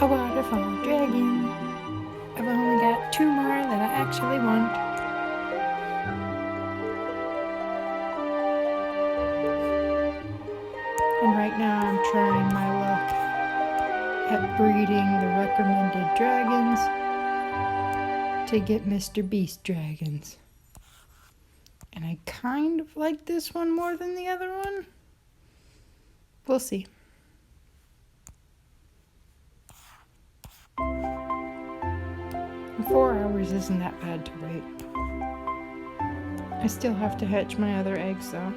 a Waterfall Dragon. I've only got 2 more that I actually want. And right now I'm trying my luck at breeding the recommended dragons to get Mr. Beast dragons. And I kind of like this one more than the other one. We'll see. And 4 hours isn't that bad to wait. I still have to hatch my other eggs though.